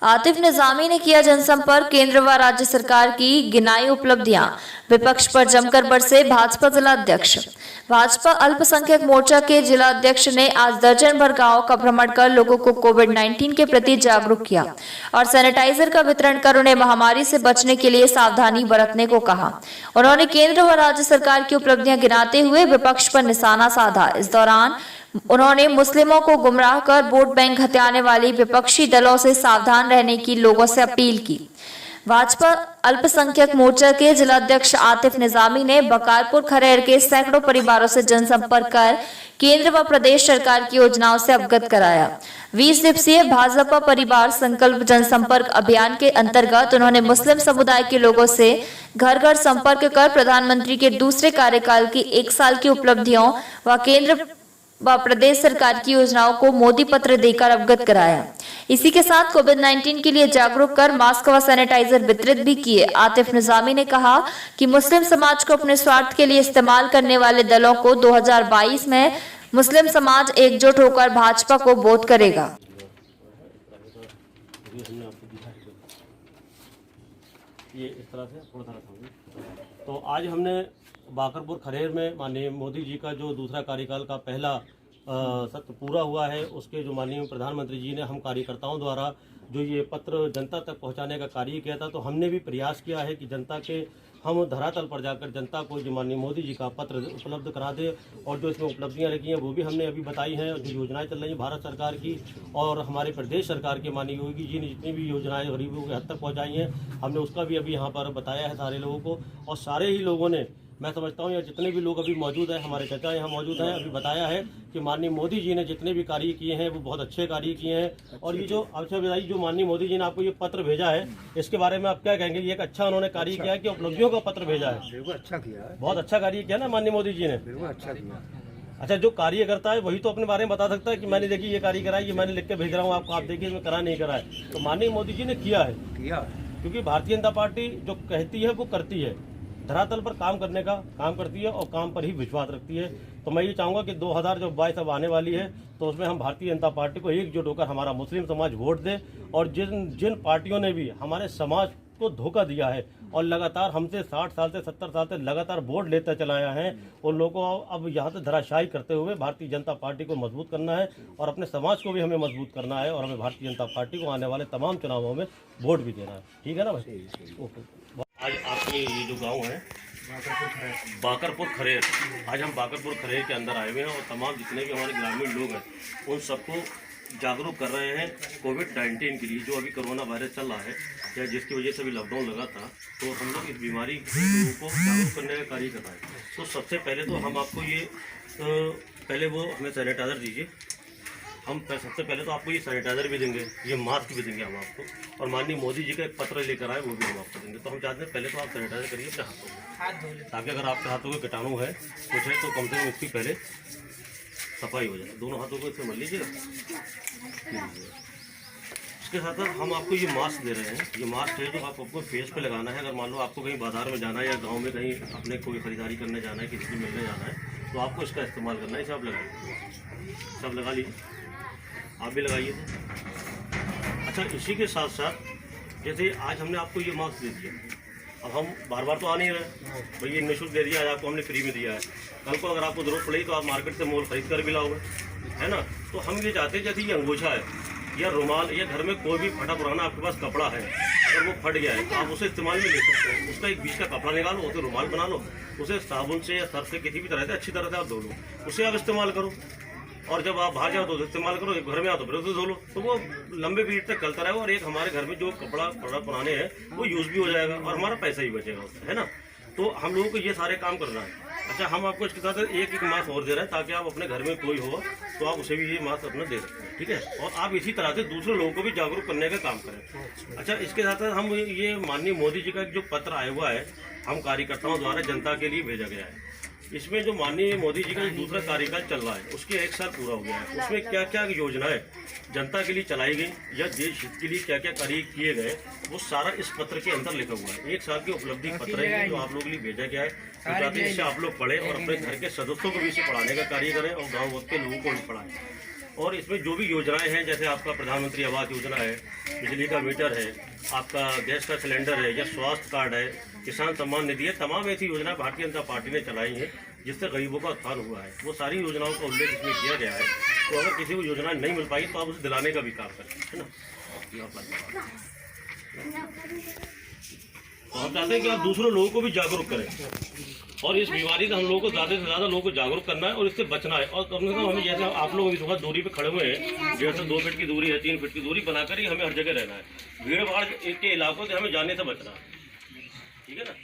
आतिफ निजामी ने किया जनसंपर्क, केंद्र व राज्य सरकार की गिनाई उपलब्धियां, विपक्ष पर जमकर बरसे भाजपा जिला अध्यक्ष। भाजपा अल्पसंख्यक मोर्चा के जिला अध्यक्ष ने आज दर्जन भर गांवों का भ्रमण कर लोगों को कोविड-19 के प्रति जागरूक किया और सैनिटाइजर का वितरण कर उन्हें महामारी से बचने के लिए सावधानी बरतने को कहा। उन्होंने केंद्र व राज्य सरकार की उपलब्धियां गिनाते हुए विपक्ष पर निशाना साधा। इस दौरान उन्होंने मुस्लिमों को गुमराह कर वोट बैंक हथियाने वाली विपक्षी दलों से सावधान रहने की लोगों से अपील की। भाजपा अल्पसंख्यक मोर्चा के जिलाध्यक्ष आतिफ निजामी ने बकारपुर खरेर के सैकड़ों परिवारों से जनसंपर्क कर केंद्र व प्रदेश सरकार की योजनाओं से अवगत कराया। 20 दिवसीय भाजपा परिवार संकल्प जनसंपर्क अभियान के अंतर्गत उन्होंने मुस्लिम समुदाय के लोगों से घर घर संपर्क कर प्रधानमंत्री के दूसरे कार्यकाल की 1 साल की उपलब्धियों व केंद्र व प्रदेश सरकार की योजनाओं को मोदी पत्र देकर अवगत कराया। इसी के साथ कोविड-19 के लिए जागरूक कर मास्क व सैनिटाइजर वितरित भी किए। आतिफ निजामी ने कहा कि मुस्लिम समाज को अपने स्वार्थ के लिए इस्तेमाल करने वाले दलों को 2022 में मुस्लिम समाज एकजुट होकर भाजपा को वोट करेगा। ये इस तरह से थोड़ा सा तो आज हमने बाकरपुर खरेर में माननीय मोदी जी का जो दूसरा कार्यकाल का पहला सत्र पूरा हुआ है, उसके जो माननीय प्रधानमंत्री जी ने हम कार्यकर्ताओं द्वारा जो ये पत्र जनता तक पहुंचाने का कार्य किया था, तो हमने भी प्रयास किया है कि जनता के हम धरातल पर जाकर जनता को जो माननीय मोदी जी का पत्र उपलब्ध करा दे और जो इसमें उपलब्धियां लिखी हैं वो भी हमने अभी बताई हैं। जो योजनाएं चल रही हैं भारत सरकार की और हमारे प्रदेश सरकार के माननीय योगी जी ने जितनी भी योजनाएं गरीबों के हद तक पहुँचाई हैं, हमने उसका भी अभी यहाँ पर बताया है सारे लोगों को। और सारे ही लोगों ने, मैं समझता हूँ या जितने भी लोग अभी मौजूद हैं, हमारे चाचा यहाँ मौजूद हैं, अभी बताया है कि माननीय मोदी जी ने जितने भी कार्य किए हैं वो बहुत अच्छे कार्य किए हैं। और ये जो अच्छा बताइए, जो माननीय मोदी जी ने आपको ये पत्र भेजा है, इसके बारे में आप क्या कहेंगे? ये एक अच्छा उन्होंने कार्य किया है कि उपलब्धियों का पत्र भेजा है? अच्छा किया है, बहुत अच्छा कार्य किया ना माननीय मोदी जी ने। अच्छा किया। अच्छा, जो कार्य करता है वही तो अपने बारे में बता सकता है कि मैंने देखिए ये कार्य करा है, ये मैंने लिख के भेज रहा हूँ आपको, आप देखिए इसमें करा नहीं करा है। तो माननीय मोदी जी ने किया है, क्योंकि भारतीय जनता पार्टी जो कहती है वो करती है, धरातल पर काम करने का काम करती है और काम पर ही विश्वास रखती है। तो मैं ये चाहूँगा कि 2022 अब आने वाली है, तो उसमें हम भारतीय जनता पार्टी को एकजुट होकर हमारा मुस्लिम समाज वोट दे। और जिन पार्टियों ने भी हमारे समाज को धोखा दिया है और लगातार हमसे 60 साल से 70 साल से लगातार वोट लेते चलाया है, उन लोगों को अब यहाँ से धराशायी करते हुए भारतीय जनता पार्टी को मजबूत करना है और अपने समाज को भी हमें मजबूत करना है और हमें भारतीय जनता पार्टी को आने वाले तमाम चुनावों में वोट भी देना है। ठीक है ना भाई? ओके। आज आपके ये जो गांव है बाकरपुर खरेर, आज हम बाकरपुर खरेर के अंदर आए हुए हैं और तमाम जितने भी हमारे ग्रामीण लोग हैं उन सबको जागरूक कर रहे हैं कोविड-19 के लिए। जो अभी कोरोना वायरस चल रहा है या जिसकी वजह से अभी लॉकडाउन लगा था, तो हम लोग इस बीमारी के लोगों को जागरूक करने का कार्य कर रहे हैं। तो सबसे पहले तो हम आपको ये पहले वो हमें सैनिटाइज़र दीजिए। हम सबसे पहले तो आपको ये सैनिटाइजर भी देंगे, ये मास्क भी देंगे हम आपको, और माननीय मोदी जी का एक पत्र लेकर आए वो भी हम आपको देंगे। तो हम चाहते हैं पहले तो आप सैनिटाइजर करिए अपने हाथों में, ताकि अगर आपके हाथों में कीटाणु है कुछ है तो कम से कम इसकी पहले सफाई हो जाए। दोनों हाथों को इससे मल लीजिएगा। इसके साथ साथ हम आपको ये मास्क दे रहे हैं। ये मास्क है जो आपको फेस पे लगाना है। अगर मान लो आपको कहीं बाजार में जाना है या गाँव में कहीं अपने कोई खरीदारी करने जाना है, किसी से मिलने जाना है, तो आपको इसका इस्तेमाल करना है। इसे आप लगाइए, सब लगा लीजिए, आप भी लगाइए। अच्छा, इसी के साथ साथ जैसे आज हमने आपको ये मास्क दे दिया, अब हम बार बार तो आ नहीं रहे भाई, ये निःशुल्क दे दिया, आज आपको हमने फ्री में दिया है। कल को अगर आपको जरूरत पड़ेगी तो आप मार्केट से मोल खरीद कर भी लाओगे, है ना? तो हम ये चाहते हैं जैसे ये अंगोछा है या रुमाल या घर में कोई भी फटा पुराना आपके पास कपड़ा है, अगर वो फट गया है तो आप उसे इस्तेमाल में ले सकते हैं। उसका एक बीच का कपड़ा निकालो, उसे रुमाल बना लो, उसे साबुन से या सर्फ से किसी भी तरह से अच्छी तरह से आप धो लो, उसे आप इस्तेमाल करो। और जब आप बाहर जाओ तो इस्तेमाल करो, घर में आओ तो फिर उसे धो लो, तो वो लंबे पीरियड तक चलता रहेगा। और एक हमारे घर में जो कपड़ा पुराने हैं वो यूज़ भी हो जाएगा और हमारा पैसा ही बचेगा उससे, है ना? तो हम लोगों को ये सारे काम करना है। अच्छा, हम आपको इसके साथ एक मास्क और दे रहे हैं, ताकि आप अपने घर में कोई हो तो आप उसे भी ये मास्क अपना दे सकते हैं। ठीक है? और आप इसी तरह से दूसरे लोगों को भी जागरूक करने का काम करें। अच्छा, इसके साथ साथ हम ये माननीय मोदी जी का जो पत्र आया हुआ है, हम कार्यकर्ताओं द्वारा जनता के लिए भेजा गया है। इसमें जो माननीय मोदी जी का दूसरा कार्यकाल चल रहा है, उसके 1 साल पूरा हो गया है। उसमें क्या क्या योजनाएं जनता के लिए चलाई गई या देश हित के लिए क्या क्या कार्य किए गए, वो सारा इस पत्र के अंदर लिखा हुआ है। 1 साल की उपलब्धि पत्र है जो आप लोगों के लिए भेजा गया है। तो चाहते हैं इससे आप लोग पढ़ें और अपने घर के सदस्यों को भी इसे पढ़ाने का कार्य करें और गाँव के लोगों को भी पढ़ाएं। और इसमें जो भी योजनाएं हैं, जैसे आपका प्रधानमंत्री आवास योजना है, बिजली का मीटर है, आपका गैस का सिलेंडर है, या स्वास्थ्य कार्ड है, किसान सम्मान निधि है, तमाम ऐसी योजनाएं भारतीय जनता पार्टी ने चलाई हैं जिससे गरीबों का उत्थान हुआ है। वो सारी योजनाओं का उल्लेख इसमें किया गया है। तो अगर किसी को योजना नहीं मिल पाई तो आप उसे दिलाने का भी काम करें, है ना। तो हम चाहते हैं कि आप दूसरों लोगों को भी जागरूक करें, और इस बीमारी से हम लोगों को ज़्यादा से ज़्यादा लोगों को जागरूक करना है और इससे बचना है। और कम से कम हमें, जैसे आप लोग इस वक्त दूरी पे खड़े हुए हैं, 1.5 से 2 फीट की दूरी है, 3 फीट की दूरी बनाकर ही हमें हर जगह रहना है। भीड़ भाड़ के इलाकों से हमें जाने से बचना है, ठीक है ना।